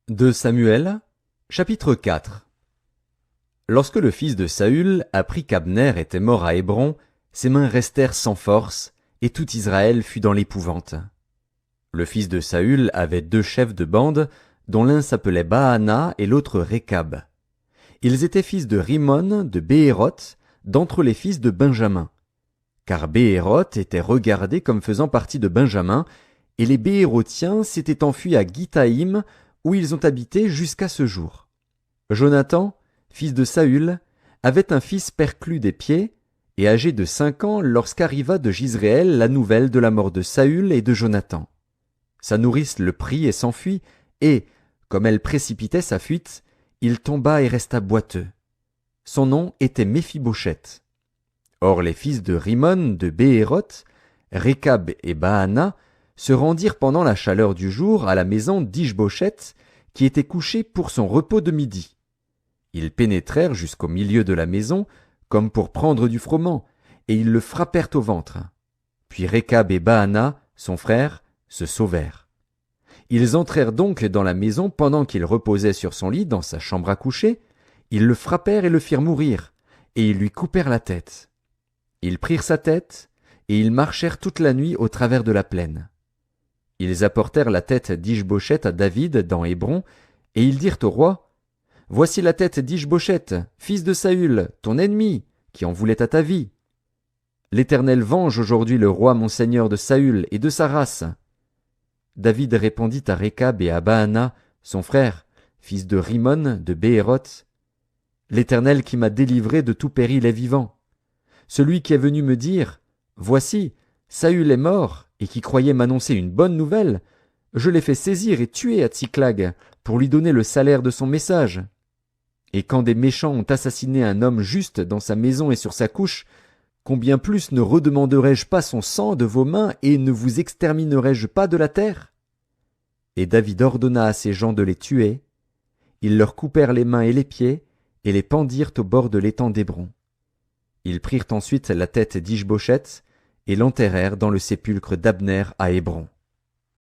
De Samuel, chapitre 4. Lorsque le fils de Saül apprit qu'Abner était mort à Hébron, ses mains restèrent sans force, et tout Israël fut dans l'épouvante. Le fils de Saül avait 2 chefs de bande, dont l'un s'appelait Baana et l'autre Récab. Ils étaient fils de Rimon de Béhéroth, d'entre les fils de Benjamin. Car Béhéroth était regardé comme faisant partie de Benjamin, et les Béhérothiens s'étaient enfuis à Githaïm, où ils ont habité jusqu'à ce jour. Jonathan, fils de Saül, avait un fils perclus des pieds, et âgé de 5 ans lorsqu'arriva de Jizréel la nouvelle de la mort de Saül et de Jonathan. Sa nourrice le prit et s'enfuit, et, comme elle précipitait sa fuite, il tomba et resta boiteux. Son nom était Méphibosheth. Or les fils de Rimon de Béhéroth, Récab et Baana, se rendirent pendant la chaleur du jour à la maison d'Ish-Bosheth, qui était couché pour son repos de midi. Ils pénétrèrent jusqu'au milieu de la maison, comme pour prendre du froment, et ils le frappèrent au ventre. Puis Récab et Baana, son frère, se sauvèrent. Ils entrèrent donc dans la maison pendant qu'il reposait sur son lit dans sa chambre à coucher. Ils le frappèrent et le firent mourir, et ils lui coupèrent la tête. Ils prirent sa tête, et ils marchèrent toute la nuit au travers de la plaine. Ils apportèrent la tête d'Ish-Bosheth à David dans Hébron, et ils dirent au roi, « Voici la tête d'Ish-Bosheth, fils de Saül, ton ennemi, qui en voulait à ta vie. L'Éternel venge aujourd'hui le roi mon seigneur de Saül et de sa race. » David répondit à Récab et à Baana, son frère, fils de Rimon de Béhéroth, « L'Éternel qui m'a délivré de tout péril est vivant. Celui qui est venu me dire, « Voici, Saül est mort, et qui croyait m'annoncer une bonne nouvelle, je l'ai fait saisir et tuer à Tsiklag, pour lui donner le salaire de son message. Et quand des méchants ont assassiné un homme juste dans sa maison et sur sa couche, combien plus ne redemanderai-je pas son sang de vos mains et ne vous exterminerai-je pas de la terre ?» Et David ordonna à ses gens de les tuer. Ils leur coupèrent les mains et les pieds, et les pendirent au bord de l'étang d'Hébron. Ils prirent ensuite la tête d'Ish-Bosheth, et l'enterrèrent dans le sépulcre d'Abner à Hébron.